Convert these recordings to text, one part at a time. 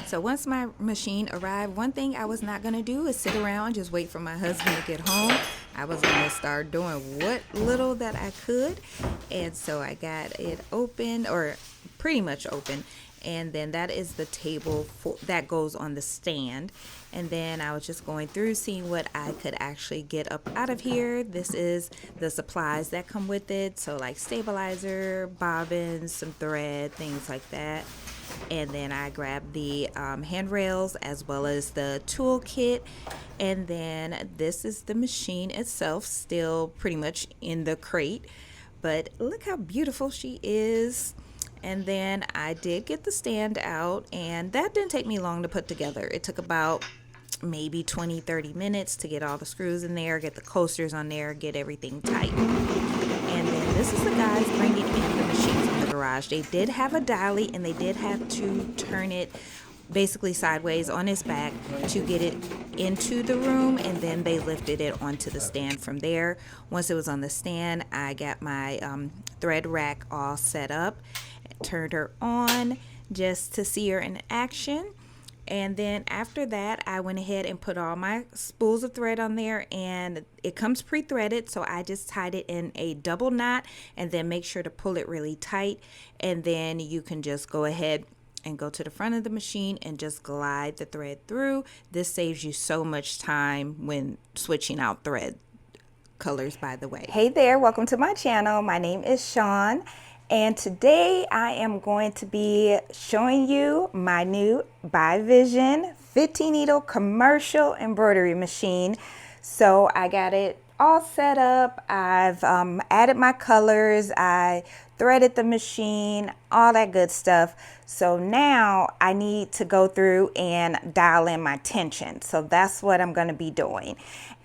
So once my machine arrived, one thing I was not going to do is sit around and just wait for my husband to get home. I was going to start doing what little that I could. And so I got it open, or pretty much open. And then that is the table that goes on the stand. And then I was just going through seeing what I could actually get up out of here. This is the supplies that come with it. So like stabilizer, bobbins, some thread, things like that. And then I grabbed the handrails as well as the tool kit. And then this is the machine itself, still pretty much in the crate. But look how beautiful she is. And then I did get the stand out, and that didn't take me long to put together. It took about maybe 20-30 minutes to get all the screws in there, get the coasters on there, get everything tight. And then this is the guys bringing in the machine from the garage. They did have a dolly, and they did have to turn it basically sideways on its back to get it into the room, and then they lifted it onto the stand from there. Once it was on the stand, I got my thread rack all set up, turned her on just to see her in action. And then after that, I went ahead and put all my spools of thread on there, and it comes pre-threaded, so I just tied it in a double knot, and then make sure to pull it really tight. And then you can just go ahead and go to the front of the machine and just glide the thread through. This saves you so much time when switching out thread colors, by the way. Hey there, welcome to my channel. My name is Shawn, and today I am going to be showing you my new Bai Vision 15 needle commercial embroidery machine. So I got it all set up. I've added my colors, I threaded the machine, all that good stuff. So now I need to go through and dial in my tension. So that's what I'm going to be doing.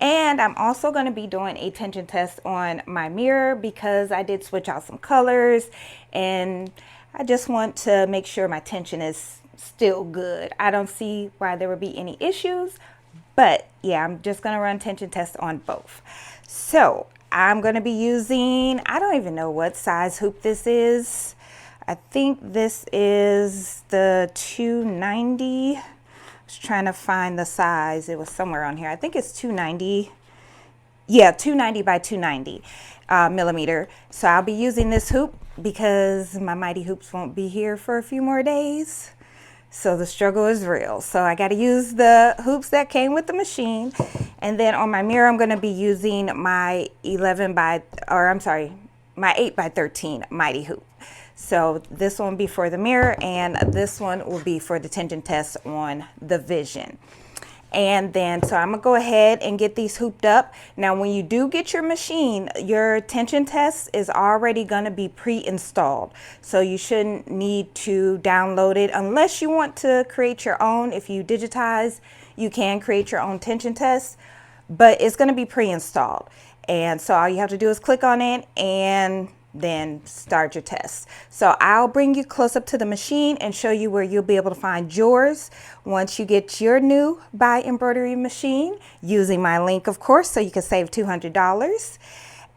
And I'm also going to be doing a tension test on my mirror because I did switch out some colors, and I just want to make sure my tension is still good. I don't see why there would be any issues, but yeah, I'm just going to run tension tests on both. So I'm going to be using, I don't even know what size hoop this is. I think this is the 290. I was trying to find the size. It was somewhere on here. I think it's 290. Yeah, 290 by 290 millimeter. So I'll be using this hoop because my mighty hoops won't be here for a few more days. So the struggle is real. So I got to use the hoops that came with the machine. And then on my mirror, I'm going to be using my my 8 by 13 mighty hoop. So this one will be for the mirror, and this one will be for the tension test on the Vision. And then, so I'm gonna go ahead and get these hooped up. Now, when you do get your machine, your tension test is already gonna be pre-installed. So you shouldn't need to download it unless you want to create your own. If you digitize, you can create your own tension test, but it's gonna be pre-installed. And so all you have to do is click on it and then start your test. So I'll bring you close up to the machine and show you where you'll be able to find yours once you get your new Bai embroidery machine, using my link, of course, so you can save $200.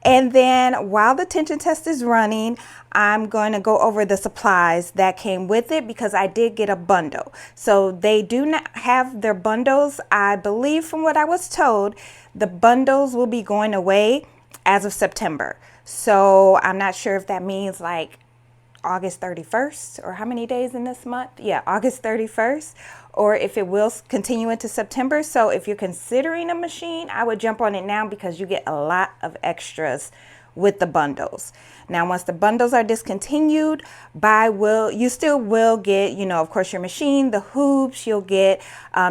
And then while the tension test is running, I'm going to go over the supplies that came with it because I did get a bundle. So they do not have their bundles. I believe, from what I was told, the bundles will be going away as of September. So I'm not sure if that means like August 31st or how many days in this month? Yeah, August 31st, or if it will continue into September. So if you're considering a machine, I would jump on it now because you get a lot of extras with the bundles. Now, once the bundles are discontinued, you still will get, of course, your machine, the hoops, you'll get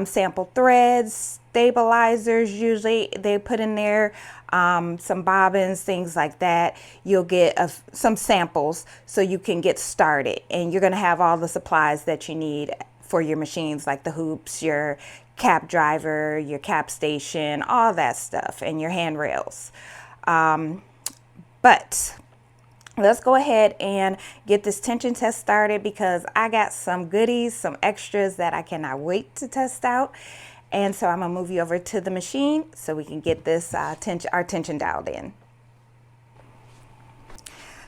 sample threads, stabilizers, usually they put in there, some bobbins, things like that. You'll get some samples so you can get started, and you're going to have all the supplies that you need for your machines, like the hoops, your cap driver, your cap station, all that stuff, and your handrails. But let's go ahead and get this tension test started because I got some goodies, some extras that I cannot wait to test out. And so I'm gonna move you over to the machine so we can get this our tension dialed in.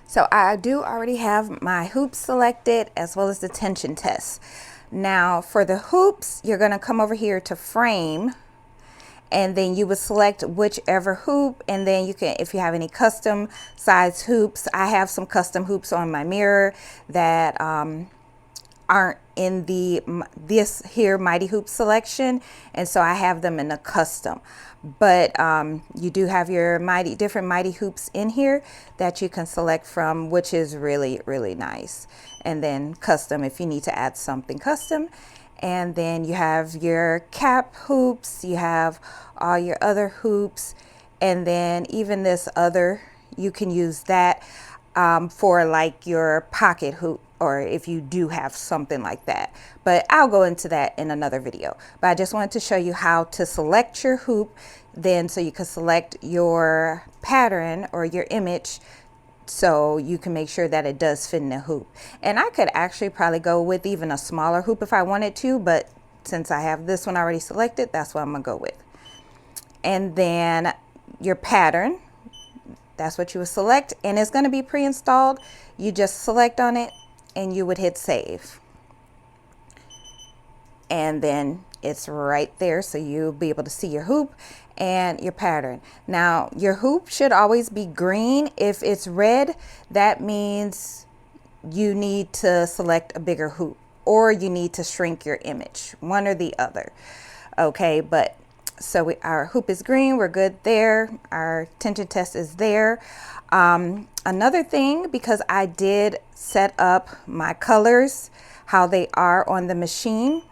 So I do already have my hoops selected as well as the tension test. Now for the hoops, you're going to come over here to frame, and then you would select whichever hoop, and then you can, if you have any custom size hoops, I have some custom hoops on my mirror that aren't in this here Mighty Hoop selection, and so I have them in a custom. But you do have your different Mighty hoops in here that you can select from, which is really, really nice. And then custom if you need to add something custom. And then you have your cap hoops, you have all your other hoops, and then even this other, you can use that for like your pocket hoop, or if you do have something like that. But I'll go into that in another video. But I just wanted to show you how to select your hoop, then so you can select your pattern or your image, so you can make sure that it does fit in the hoop. And I could actually probably go with even a smaller hoop if I wanted to, but since I have this one already selected, that's what I'm gonna go with. And then your pattern, that's what you would select, and it's gonna be pre-installed. You just select on it and you would hit save. And then it's right there, so you'll be able to see your hoop and your pattern. Now your hoop should always be green. If it's red, that means you need to select a bigger hoop, or you need to shrink your image, one or the other. Okay, but so our hoop is green, we're good there. Our tension test is there. Another thing, because I did set up my colors how they are on the machine.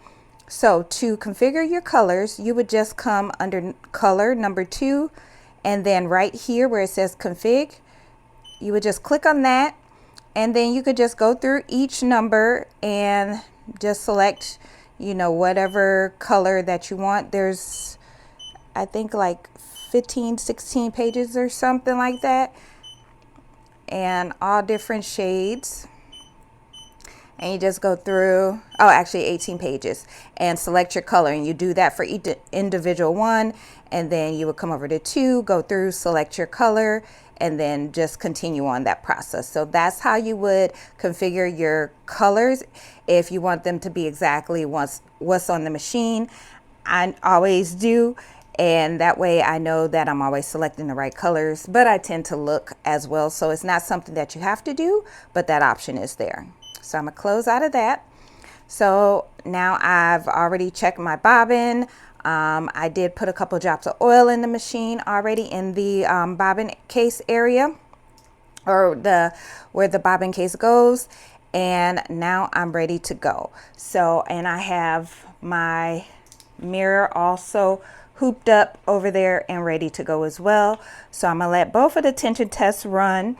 So to configure your colors, you would just come under color number 2, and then right here where it says config, you would just click on that, and then you could just go through each number and just select, you know, whatever color that you want. There's, I think, like 15, 16 pages or something like that, and all different shades. And you just go through, oh, actually 18 pages, and select your color. And you do that for each individual one. And then you would come over to 2, go through, select your color, and then just continue on that process. So that's how you would configure your colors if you want them to be exactly what's on the machine. I always do. And that way I know that I'm always selecting the right colors, but I tend to look as well. So it's not something that you have to do, but that option is there. So I'm gonna close out of that. So now I've already checked my bobbin. I did put a couple drops of oil in the machine already in the bobbin case area, or where the bobbin case goes. And now I'm ready to go. So, and I have my mirror also hooped up over there and ready to go as well. So I'm gonna let both of the tension tests run,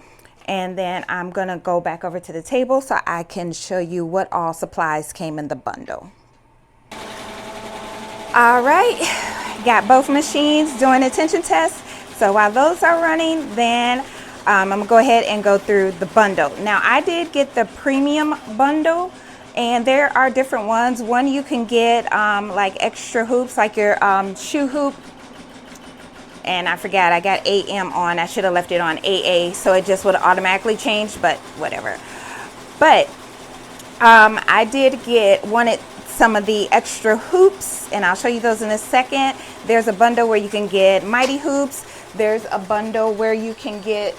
and then I'm gonna go back over to the table so I can show you what all supplies came in the bundle. All right, got both machines doing a tension test. So while those are running, then I'm gonna go ahead and go through the bundle. Now I did get the premium bundle, and there are different ones. One you can get like extra hoops, like your shoe hoop. And I forgot, I got AM on. I should have left it on AA, so it just would automatically change, but whatever. But I did wanted some of the extra hoops, and I'll show you those in a second. There's a bundle where you can get Mighty hoops. There's a bundle where you can get,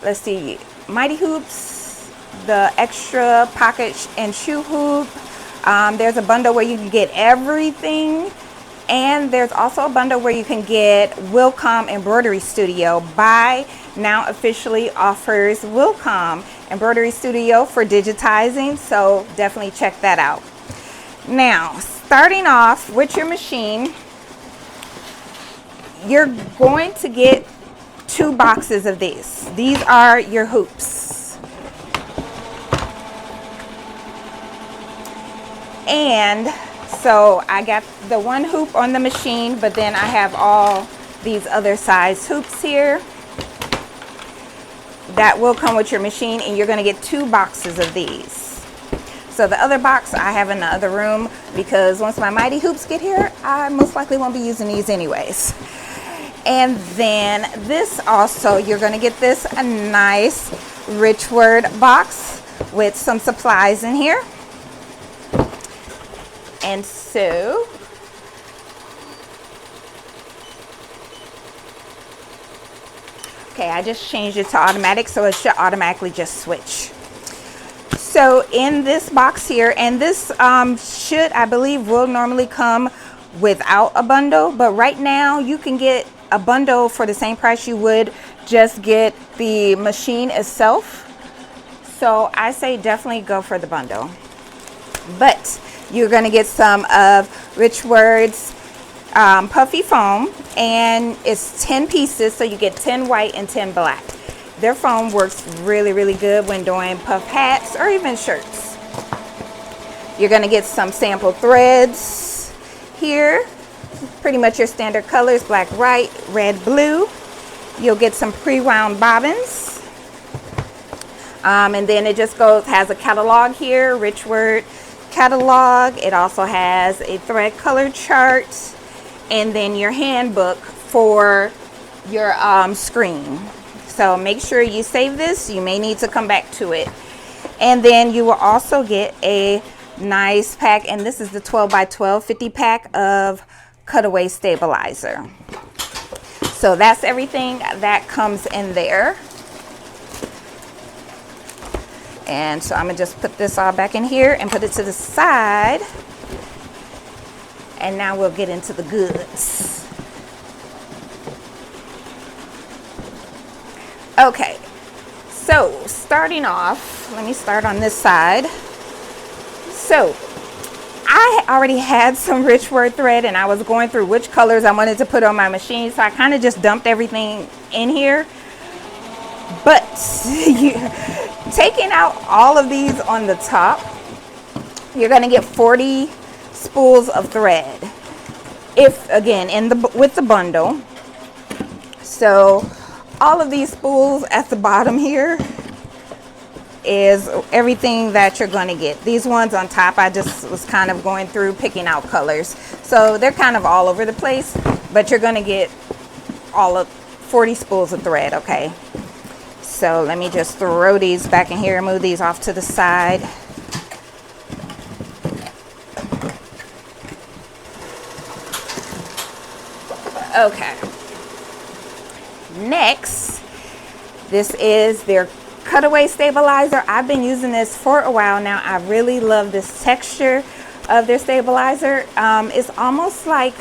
let's see, Mighty hoops, the extra pocket and shoe hoop. There's a bundle where you can get everything. And there's also a bundle where you can get Wilcom Embroidery Studio. Bai now officially offers Wilcom Embroidery Studio for digitizing, so definitely check that out. Now, starting off with your machine, you're going to get 2 boxes of these. These are your hoops. And so I got the one hoop on the machine, but then I have all these other size hoops here that will come with your machine, and you're going to get 2 boxes of these. So the other box I have in the other room, because once my Mighty hoops get here, I most likely won't be using these anyways. And then this also, you're going to get this a nice Richword box with some supplies in here. And so okay, I just changed it to automatic, so it should automatically just switch. So in this box here, and this should, I believe, will normally come without a bundle, but right now you can get a bundle for the same price you would just get the machine itself. So I say definitely go for the bundle. But you're going to get some of Richword's puffy foam, and it's 10 pieces, so you get 10 white and 10 black. Their foam works really, really good when doing puff hats or even shirts. You're going to get some sample threads here, pretty much your standard colors, black, white, red, blue. You'll get some pre-wound bobbins, and then it just has a catalog here, Richword catalog. It also has a thread color chart, and then your handbook for your screen. So make sure you save this. You may need to come back to it. And then you will also get a nice pack, and this is the 12 by 12 50 pack of cutaway stabilizer. So that's everything that comes in there. And so I'm gonna just put this all back in here and put it to the side. And now we'll get into the goods. Okay, so starting off, let me start on this side. So I already had some Richword thread, and I was going through which colors I wanted to put on my machine, so I kind of just dumped everything in here. But taking out all of these on the top, you're going to get 40 spools of thread, if again with the bundle. So all of these spools at the bottom here is everything that you're going to get. These ones on top, I just was kind of going through picking out colors, so they're kind of all over the place, but you're going to get all of 40 spools of thread. Okay, so let me just throw these back in here and move these off to the side. Okay, next, this is their cutaway stabilizer. I've been using this for a while now. I really love this texture of their stabilizer. It's almost like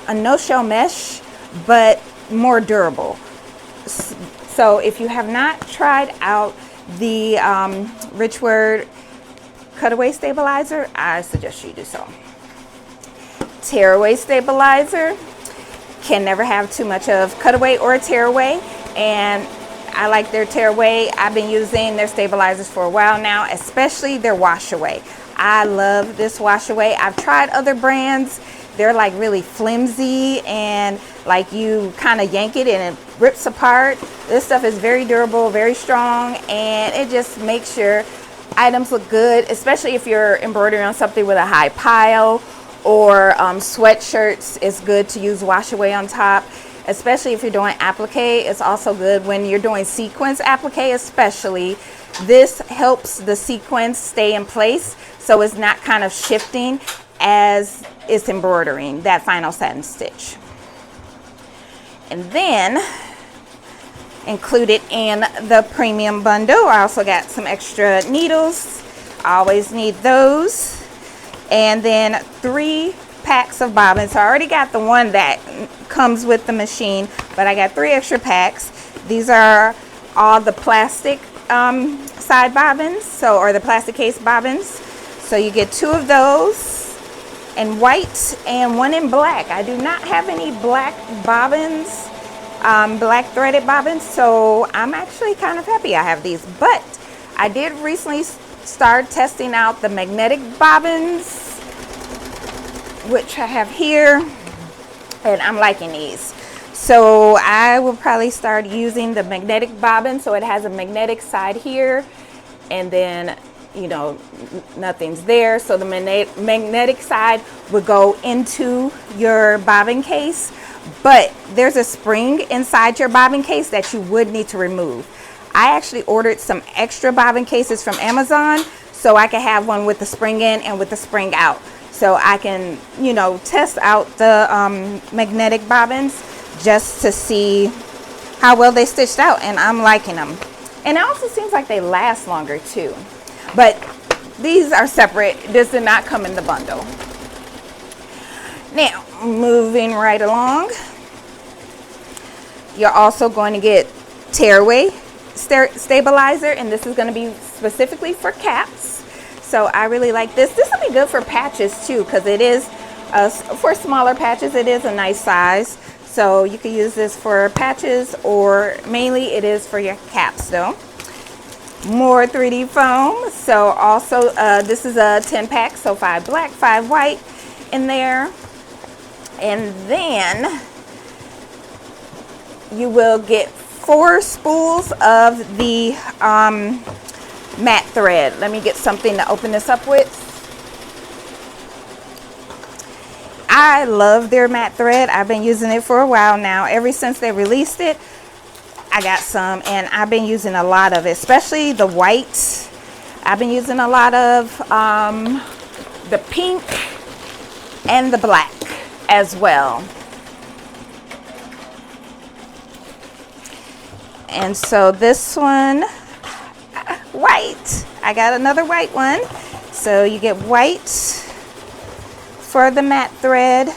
a no-show mesh, but more durable. So if you have not tried out the Richword cutaway stabilizer, I suggest you do so. Tearaway stabilizer. Can never have too much of cutaway or tearaway, and I like their tearaway. I've been using their stabilizers for a while now, especially their wash away. I love this wash away. I've tried other brands. They're like really flimsy, and like you kind of yank it and it rips apart. This stuff is very durable, very strong, and it just makes your items look good, especially if you're embroidering on something with a high pile, or sweatshirts. It's good to use wash away on top, especially if you're doing applique. It's also good when you're doing sequence applique, especially. This helps the sequence stay in place, so it's not kind of shifting as it's embroidering that final satin stitch. And then included in the premium bundle, I also got some extra needles. I always need those. And then 3 packs of bobbins. So I already got the one that comes with the machine, but I got 3 extra packs. These are all the plastic side bobbins, or the plastic case bobbins. So you get 2 of those in white and 1 in black. I do not have any black bobbins, black threaded bobbins, so I'm actually kind of happy I have these. But I did recently start testing out the magnetic bobbins, which I have here, and I'm liking these. So I will probably start using the magnetic bobbin. So it has a magnetic side here, and then you know, nothing's there. So the magnetic side would go into your bobbin case, but there's a spring inside your bobbin case that you would need to remove. I actually ordered some extra bobbin cases from Amazon so I can have one with the spring in and with the spring out. So I can, you know, test out the magnetic bobbins just to see how well they stitched out, and I'm liking them. And it also seems like they last longer too. But these are separate. This did not come in the bundle. Now, moving right along, you're also going to get tearaway stabilizer, and this is going to be specifically for caps. So I really like this. This will be good for patches too, because it is, for smaller patches, it is a nice size. So you can use this for patches, or mainly it is for your caps though. More 3D foam. So also this is a 10 pack, so 5 black, 5 white in there. And then you will get 4 spools of the matte thread. Let me get something to open this up with. I love their matte thread. I've been using it for a while now. Ever since they released it, I got some, and I've been using a lot of it, especially the white. I've been using a lot of the pink and the black as well. And so this one, white. I got another white one. So you get white for the matte thread,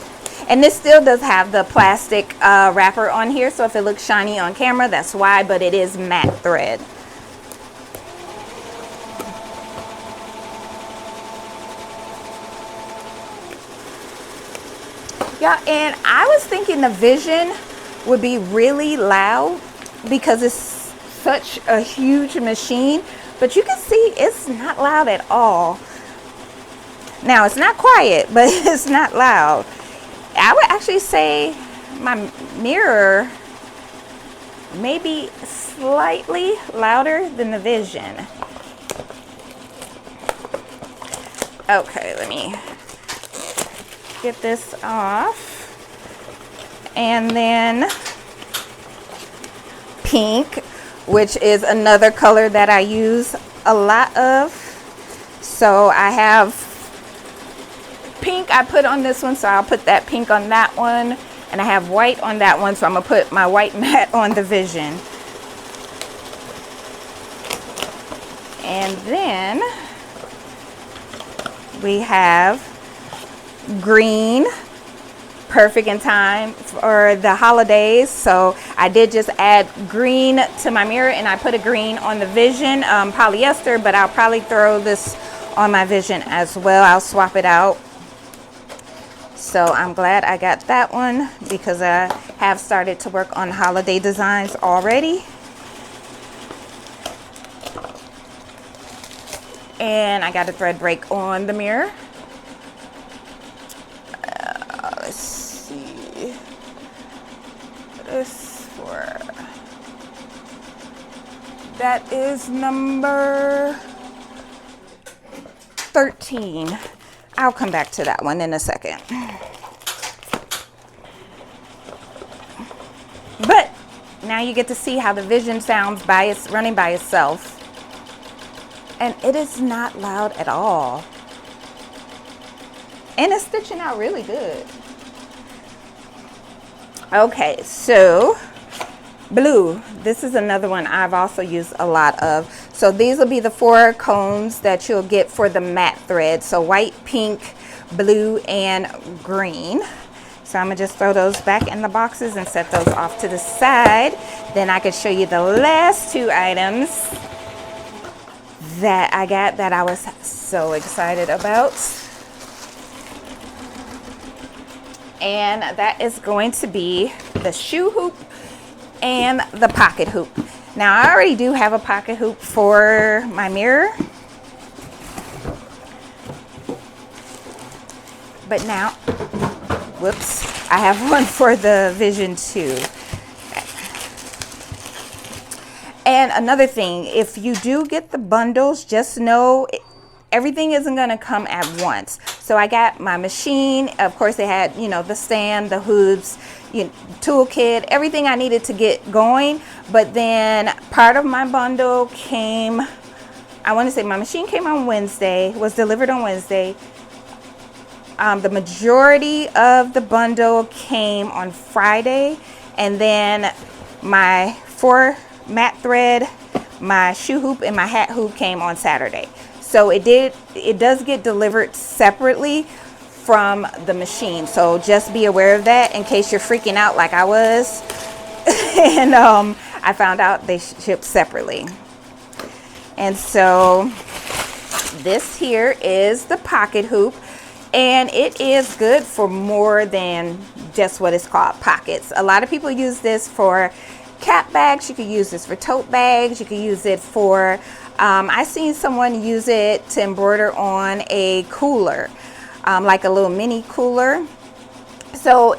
and this still does have the plastic wrapper on here, so if it looks shiny on camera, that's why, but it is matte thread. Yeah, and I was thinking the Vision would be really loud because it's such a huge machine, but you can see it's not loud at all. Now, it's not quiet, but it's not loud. I would actually say my Mirror may be slightly louder than the Vision. Okay, let me get this off. And then pink, which is another color that I use a lot of. So I have pink I put on this one, so I'll put that pink on that one, and I have white on that one, so I'm gonna put my white matte on the Vision. And then we have green, perfect in time for the holidays. So I did just add green to my mirror, and I put a green on the Vision, polyester, but I'll probably throw this on my Vision as well. I'll swap it out. So I'm glad I got that one because I have started to work on holiday designs already. And I got a thread break on the mirror. Let's see. This for, that is number 13. I'll come back to that one in a second. But now you get to see how the Vision sounds by its running by itself. And it is not loud at all. And it's stitching out really good. Okay, so blue. This is another one I've also used a lot of. So these will be the 4 cones that you'll get for the matte thread. So white, pink, blue, and green. So I'm gonna just throw those back in the boxes and set those off to the side. Then I can show you the last 2 items that I got that I was so excited about. And that is going to be the shoe hoop and the pocket hoop. Now I already do have a pocket hoop for my mirror, but now, whoops, I have one for the Vision too. And another thing, if you do get the bundles, just know everything isn't going to come at once. So I got my machine. Of course, they had, you know, the stand, the hoops, toolkit, everything I needed to get going. But then part of my bundle came, I want to say my machine came on Wednesday, was delivered on Wednesday. The majority of the bundle came on Friday. And then my 4 mat thread, my shoe hoop, and my hat hoop came on Saturday. So it does get delivered separately from the machine. So just be aware of that in case you're freaking out like I was. And I found out they ship separately. And so this here is the pocket hoop, and it is good for more than just what it's called, pockets. A lot of people use this for cap bags. You could use this for tote bags. You could use it for I seen someone use it to embroider on a cooler, like a little mini cooler. So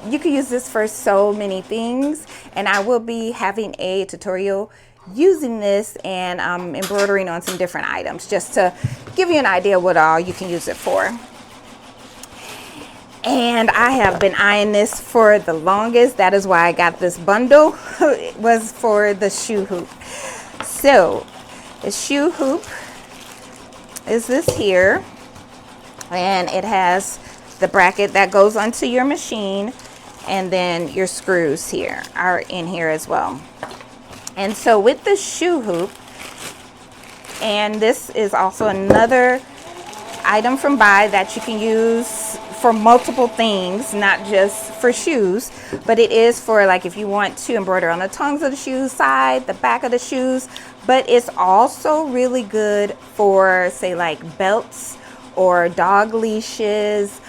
you can use this for so many things, and I will be having a tutorial using this and embroidering on some different items, just to give you an idea what all you can use it for. And I have been eyeing this for the longest. That is why I got this bundle. It was for the shoe hoop. So the shoe hoop is this here, and it has the bracket that goes onto your machine, and then your screws here are in here as well. And so with the shoe hoop, and this is also another item from Bai that you can use for multiple things, not just for shoes, but it is for, like, if you want to embroider on the tongues of the shoes side, the back of the shoes, but it's also really good for, say, like belts or dog leashes,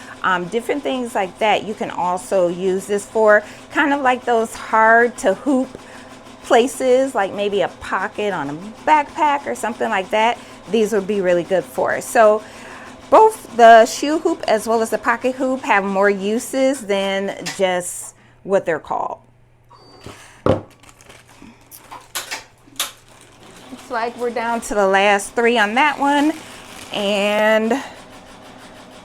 different things like that. You can also use this for kind of like those hard to hoop places, like maybe a pocket on a backpack or something like that. These would be really good for. So both the shoe hoop as well as the pocket hoop have more uses than just what they're called. Looks like we're down to the last 3 on that one, and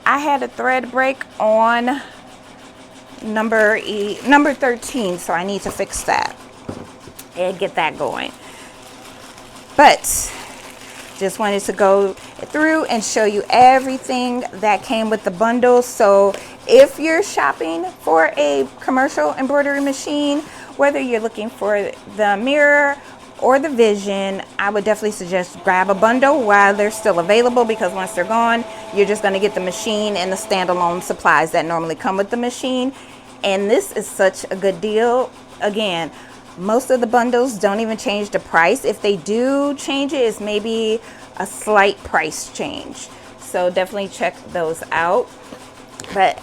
I had a thread break on number 13, so I need to fix that and get that going. But just wanted to go through and show you everything that came with the bundle. So if you're shopping for a commercial embroidery machine, whether you're looking for the Mirror or the Vision, I would definitely suggest grab a bundle while they're still available, because once they're gone, you're just going to get the machine and the standalone supplies that normally come with the machine. And this is such a good deal. Again, most of the bundles don't even change the price. If they do change it, it's maybe a slight price change. So definitely check those out. But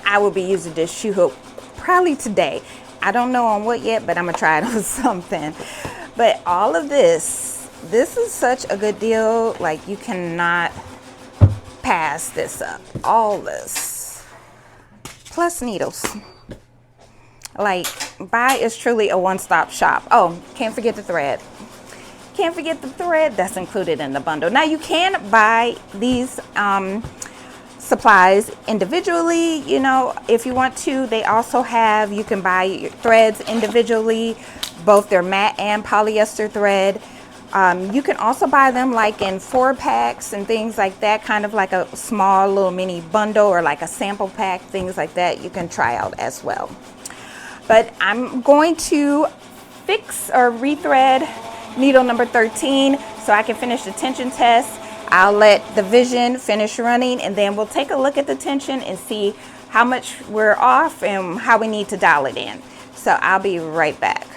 I will be using this shoe hook probably today. I don't know on what yet, but I'm gonna try it on something. But all of this is such a good deal. Like, you cannot pass this up. All this plus needles. Like, Bai is truly a one-stop shop. Oh, can't forget the thread. Can't forget the thread that's included in the bundle. Now, you can buy these supplies individually, you know, if you want to. They also have, you can buy your threads individually, both their matte and polyester thread. You can also buy them like in 4-packs and things like that, kind of like a small little mini bundle or like a sample pack, things like that you can try out as well. But I'm going to fix or rethread needle number 13 so I can finish the tension test. I'll let the Vision finish running, and then we'll take a look at the tension and see how much we're off and how we need to dial it in. So I'll be right back.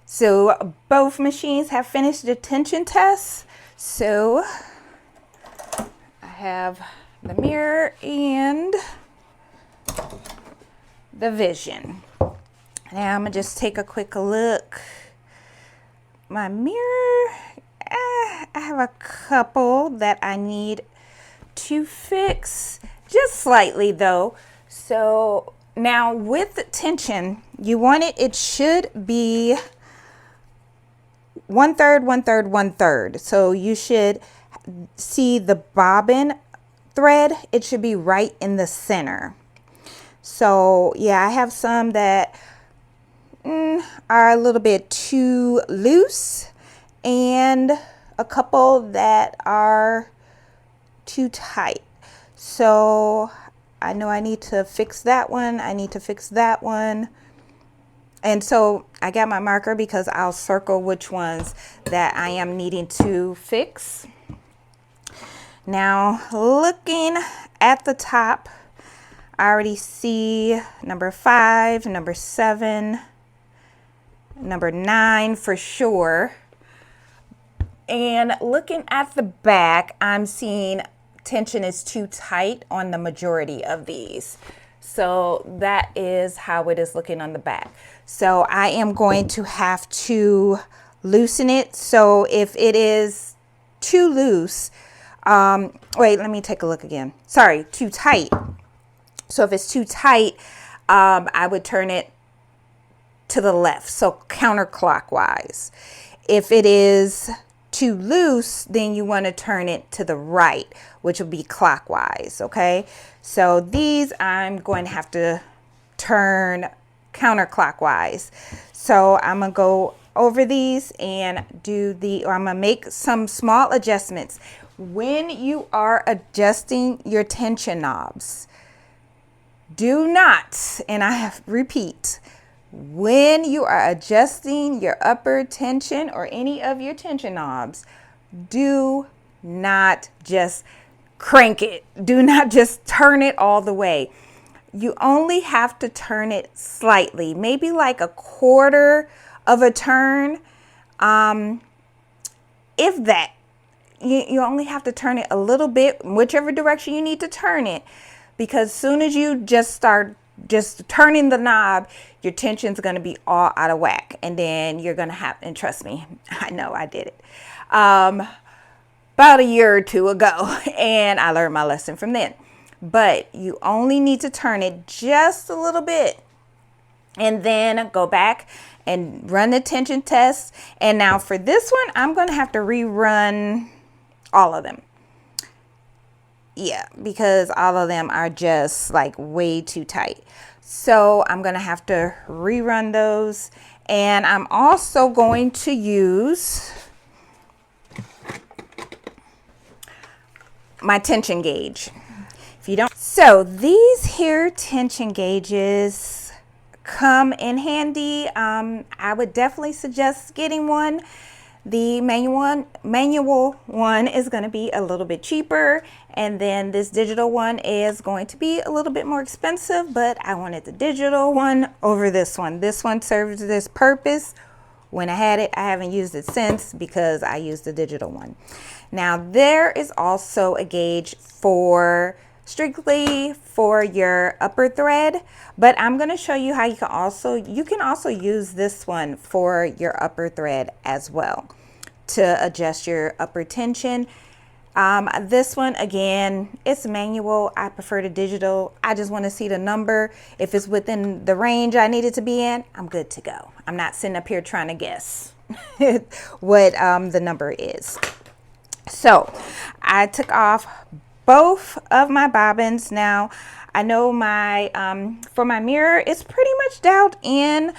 So both machines have finished the tension test. So I have the Mirror and the Vision. Now I'm gonna just take a quick look. My Mirror, I have a couple that I need to fix, just slightly though. So, now, Now with the tension, you want it, it should be 1/3, 1/3, 1/3. So you should see the bobbin thread. It should be right in the center. So yeah, I have some that are a little bit too loose and a couple that are too tight. So I know I need to fix that one. I need to fix that one. And so I got my marker because I'll circle which ones that I am needing to fix. Now looking at the top, I already see number 5, number 7, number 9 for sure. And looking at the back, I'm seeing tension is too tight on the majority of these. So that is how it is looking on the back. So I am going to have to loosen it. So if it is too loose, wait, let me take a look again. Sorry, too tight. So if it's too tight, I would turn it to the left, so counterclockwise. If it is too loose, then you want to turn it to the right, which will be clockwise. Okay, so these I'm going to have to turn counterclockwise. So I'm gonna go over these and I'm gonna make some small adjustments. When you are adjusting your tension knobs, do not, and I repeat, when you are adjusting your upper tension or any of your tension knobs, do not just crank it. Do not just turn it all the way. You only have to turn it slightly, maybe like a quarter of a turn. If that, you only have to turn it a little bit, whichever direction you need to turn it, because as soon as you just start just turning the knob, your tension's going to be all out of whack, and then you're going to have, and trust me, I know I did it about a year or two ago, and I learned my lesson from then. But you only need to turn it just a little bit, and then go back and run the tension test. And now for this one, I'm going to have to rerun all of them. Yeah, because all of them are just like way too tight. So I'm going to have to rerun those. And I'm also going to use my tension gauge. If you don't, so these here tension gauges come in handy. I would definitely suggest getting one. The manual one is going to be a little bit cheaper, and then this digital one is going to be a little bit more expensive, but I wanted the digital one over this one. This one serves this purpose when I had it. I haven't used it since because I used the digital one. Now there is also a gauge for strictly for your upper thread, but I'm going to show you how you can also use this one for your upper thread as well to adjust your upper tension. This one, again, it's manual. I prefer the digital. I just want to see the number. If it's within the range I need it to be in, I'm good to go. I'm not sitting up here trying to guess what the number is. So I took off both of my bobbins. Now I know my for my mirror, it's pretty much dialed in,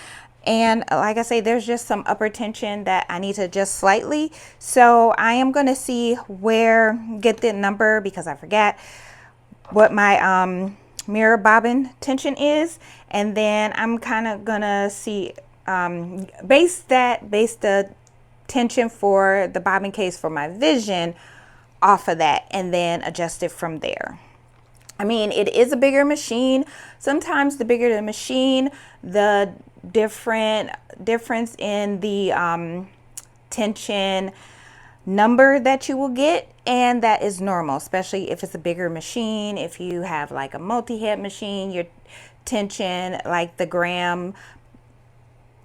and like I say, there's just some upper tension that I need to adjust slightly. So I am going to see get the number, because I forgot what my mirror bobbin tension is, and then I'm kind of gonna see base the tension for the bobbin case for my Vision off of that, and then adjust it from there. I mean, it is a bigger machine. Sometimes the bigger the machine, the difference in the tension number that you will get, and that is normal, especially if it's a bigger machine. If you have like a multi-head machine, your tension, like the gram,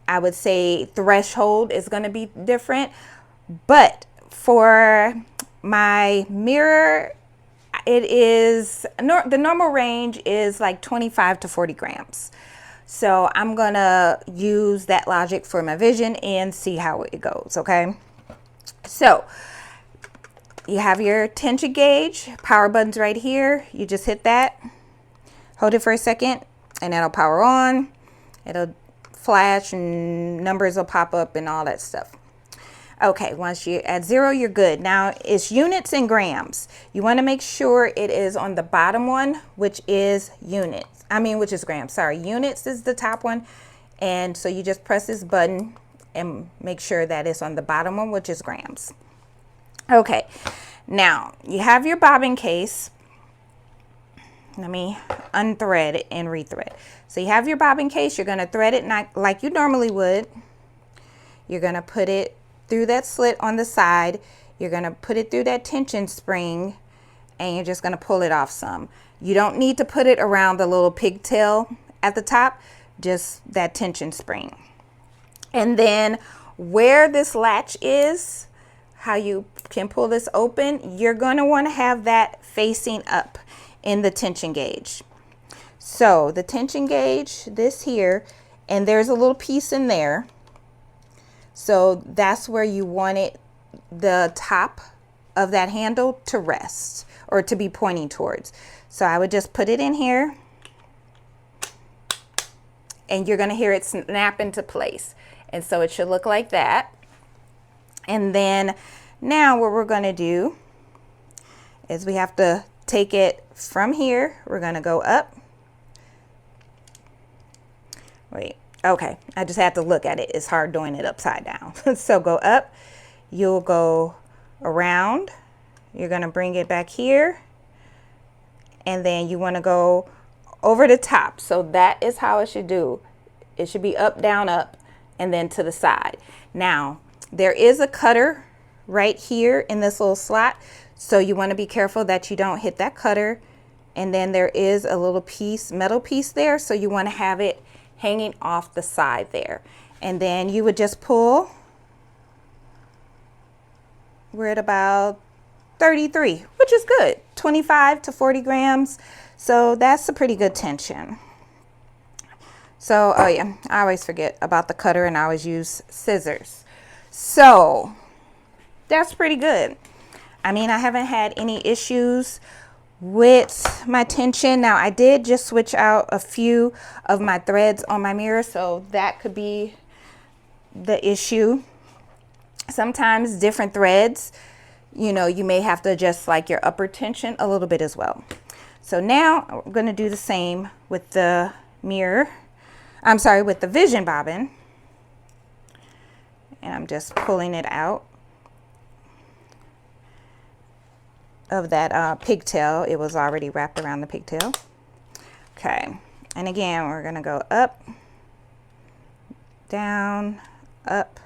I would say threshold is going to be different. But for my mirror, it is the normal range is like 25 to 40 grams. So I'm gonna use that logic for my vision and see how it goes, okay? So you have your tension gauge, power button's right here. You just hit that, hold it for a second, and that'll power on. It'll flash and numbers will pop up and all that stuff. Okay, once you're at 0, you're good. Now it's units and grams. You want to make sure it is on the bottom one, which is units. Which is grams. Sorry, units is the top one. And so you just press this button and make sure that it's on the bottom one, which is grams. Okay, now you have your bobbin case. Let me unthread it and rethread. So you have your bobbin case. You're going to thread it not like you normally would. You're going to put it through that slit on the side. You're going to put it through that tension spring, and you're just going to pull it off some. You don't need to put it around the little pigtail at the top, just that tension spring. And then where this latch is, how you can pull this open, you're going to want to have that facing up in the tension gauge. So the tension gauge, this here, and there's a little piece in there. So that's where you want it, the top of that handle to rest or to be pointing towards. So I would just put it in here, and you're going to hear it snap into place. And so it should look like that. And then now what we're going to do is we have to take it from here. We're going to go up. Wait. Okay, I just had to look at it. It's hard doing it upside down. So go up, you'll go around, you're going to bring it back here, and then you want to go over the top. So that is how it should do. It should be up, down, up, and then to the side. Now, there is a cutter right here in this little slot, so you want to be careful that you don't hit that cutter. And then there is a little piece, metal piece there, so you want to have it hanging off the side there. And then you would just pull. We're at about 33, which is good, 25 to 40 grams. So that's a pretty good tension. So, oh yeah, I always forget about the cutter and I always use scissors. So that's pretty good. I haven't had any issues with my tension. Now I did just switch out a few of my threads on my mirror, so that could be the issue. Sometimes different threads, you may have to adjust like your upper tension a little bit as well. So now we're going to do the same with the with the Vision bobbin, and I'm just pulling it out of that pigtail. It was already wrapped around the pigtail. Okay, and again we're gonna go up, down, up,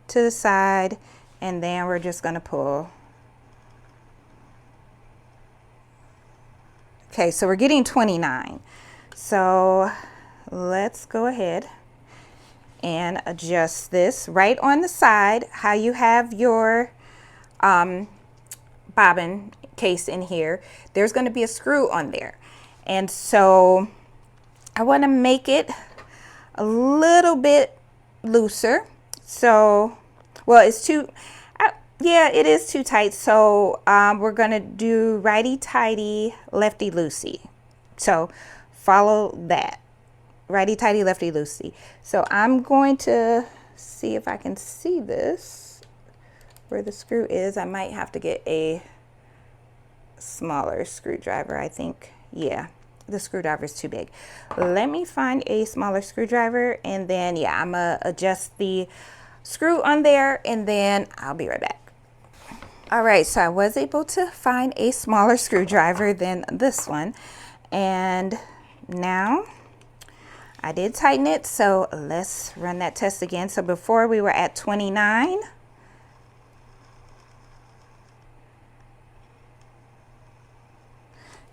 to the side, and then we're just gonna pull. Okay, so we're getting 29. So let's go ahead and adjust this right on the side, how you have your bobbin case in here. There's going to be a screw on there, and so I want to make it a little bit looser. So, well, it's too, yeah, it is too tight. So we're going to do righty tighty, lefty loosey. So follow that, righty tighty, lefty loosey. So I'm going to see if I can see this where the screw is. I might have to get a smaller screwdriver, I think. Yeah, the screwdriver is too big. Let me find a smaller screwdriver, and then yeah, I'm gonna adjust the screw on there, and then I'll be right back. All right, so I was able to find a smaller screwdriver than this one, and now I did tighten it. So let's run that test again. So before we were at 29.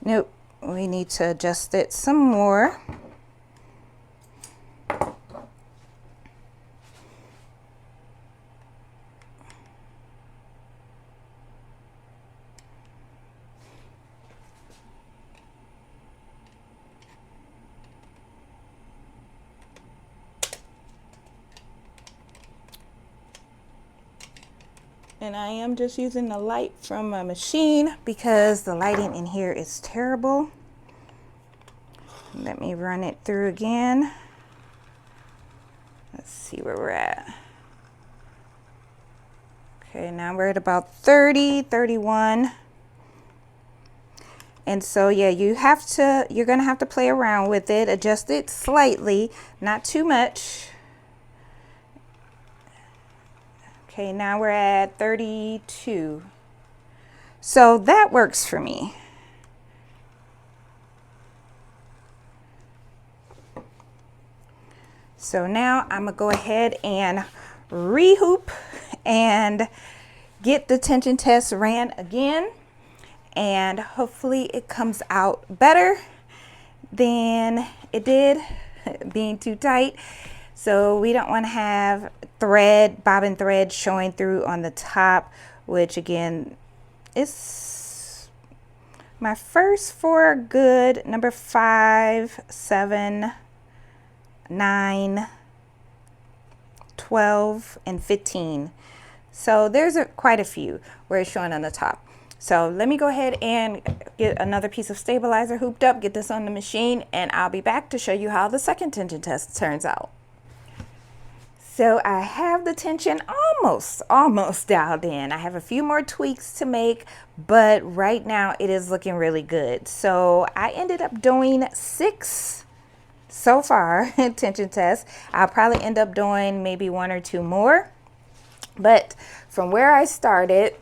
Nope, we need to adjust it some more. And I am just using the light from my machine because the lighting in here is terrible. Let me run it through again. Let's see where we're at. Okay, now we're at about 30, 31. And so yeah, you're gonna have to play around with it, adjust it slightly, not too much. Okay, now we're at 32. So that works for me. So now I'm gonna go ahead and re-hoop and get the tension test ran again. And hopefully it comes out better than it did, being too tight. So we don't want to have bobbin thread showing through on the top, which again is my first for good number 5, 7, 9, 12, and 15. So there's quite a few where it's showing on the top. So let me go ahead and get another piece of stabilizer hooped up, get this on the machine, and I'll be back to show you how the second tension test turns out. So I have the tension almost dialed in. I have a few more tweaks to make, but right now it is looking really good. So I ended up doing 6 so far tension tests. I'll probably end up doing maybe 1 or 2 more. But from where I started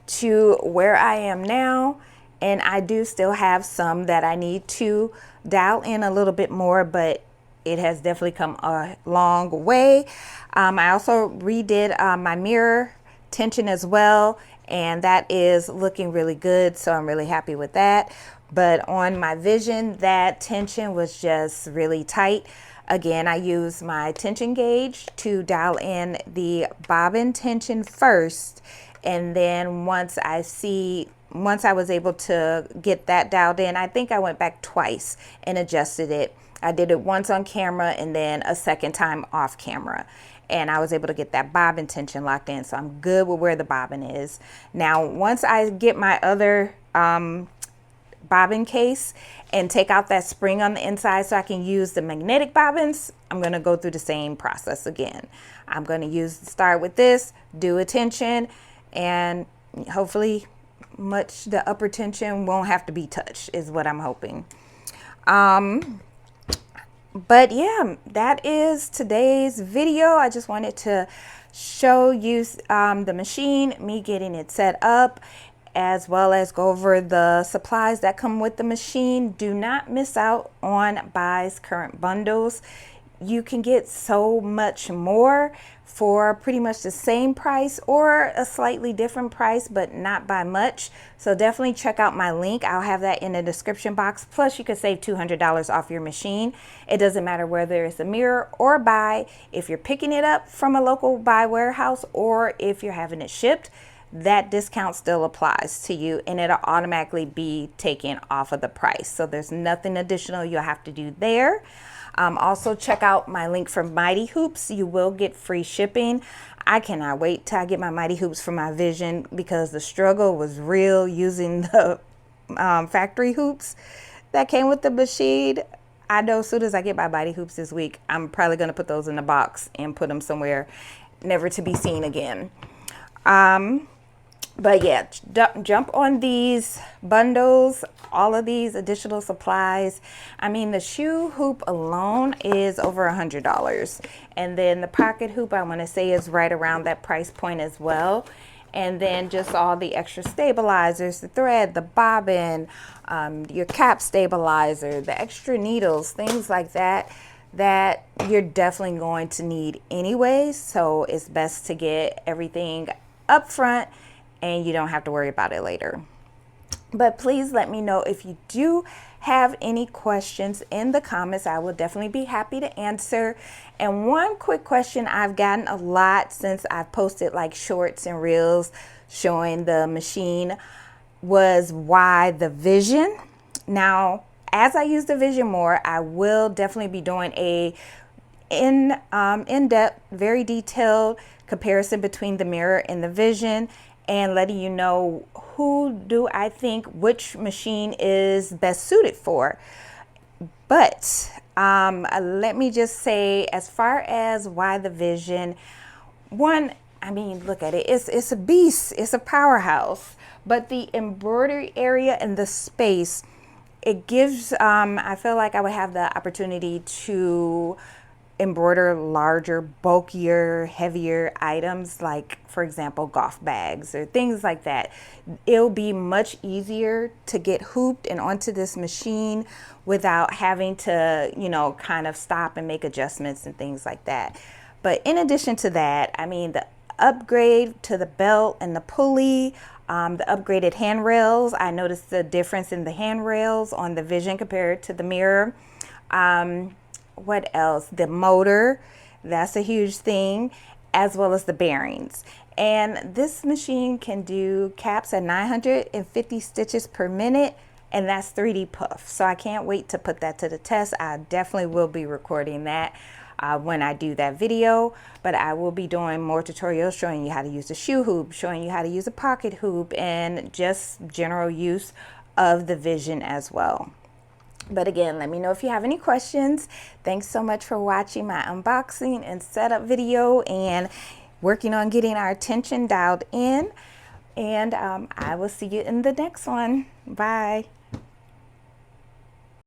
to where I am now, and I do still have some that I need to dial in a little bit more, but it has definitely come a long way. I also redid my mirror tension as well, and that is looking really good, so I'm really happy with that. But on my Vision, that tension was just really tight. Again, I use my tension gauge to dial in the bobbin tension first, and then once I was able to get that dialed in, I think I went back twice and adjusted it. I did it once on camera and then a second time off camera, and I was able to get that bobbin tension locked in, so I'm good with where the bobbin is. Now, once I get my other bobbin case and take out that spring on the inside so I can use the magnetic bobbins, I'm going to go through the same process again. I'm going to start with this, do a tension, and hopefully the upper tension won't have to be touched, is what I'm hoping. But yeah, that is today's video. I just wanted to show you the machine, me getting it set up, as well as go over the supplies that come with the machine. Do not miss out on Bai's current bundles. You can get so much more for pretty much the same price or a slightly different price, but not by much. So definitely check out my link. I'll have that in the description box. Plus you can save $200 off your machine. It doesn't matter whether it's a Mirror or Bai. If you're picking it up from a local Bai warehouse or if you're having it shipped, that discount still applies to you, and it'll automatically be taken off of the price. So there's nothing additional you'll have to do there. Also check out my link for Mighty Hoops. You will get free shipping. I cannot wait till I get my Mighty Hoops for my Vision, because the struggle was real using the factory hoops that came with the machine. I know as soon as I get my Mighty Hoops this week, I'm probably going to put those in a box and put them somewhere never to be seen again. But yeah, jump on these bundles, all of these additional supplies. I mean, the shoe hoop alone is over $100. And then the pocket hoop, I want to say, is right around that price point as well. And then just all the extra stabilizers, the thread, the bobbin, your cap stabilizer, the extra needles, things like that you're definitely going to need anyway. So it's best to get everything up front and you don't have to worry about it later. But please let me know if you do have any questions in the comments. I will definitely be happy to answer. And one quick question I've gotten a lot since I've posted like shorts and reels showing the machine was why the Vision. Now, as I use the Vision more, I will definitely be doing a in-depth, very detailed comparison between the Mirror and the Vision, and letting you know who do I think which machine is best suited for. But let me just say, as far as why the Vision, one, I mean, look at it. It's a beast. It's a powerhouse. But the embroidery area and the space, it gives, I feel like I would have the opportunity to embroider larger, bulkier, heavier items, like, for example, golf bags or things like that. It'll be much easier to get hooped and onto this machine without having to, you know, kind of stop and make adjustments and things like that. But in addition to that, I mean, the upgrade to the belt and the pulley, the upgraded handrails. I noticed the difference in the handrails on the Vision compared to the Mirror. What else? The motor, that's a huge thing, as well as the bearings. And this machine can do caps at 950 stitches per minute, and that's 3D puff. So I can't wait to put that to the test. I definitely will be recording that when I do that video, but I will be doing more tutorials showing you how to use a shoe hoop, showing you how to use a pocket hoop, and just general use of the Vision as well. But again, let me know if you have any questions. Thanks so much for watching my unboxing and setup video and working on getting our attention dialed in. And I will see you in the next one. Bye.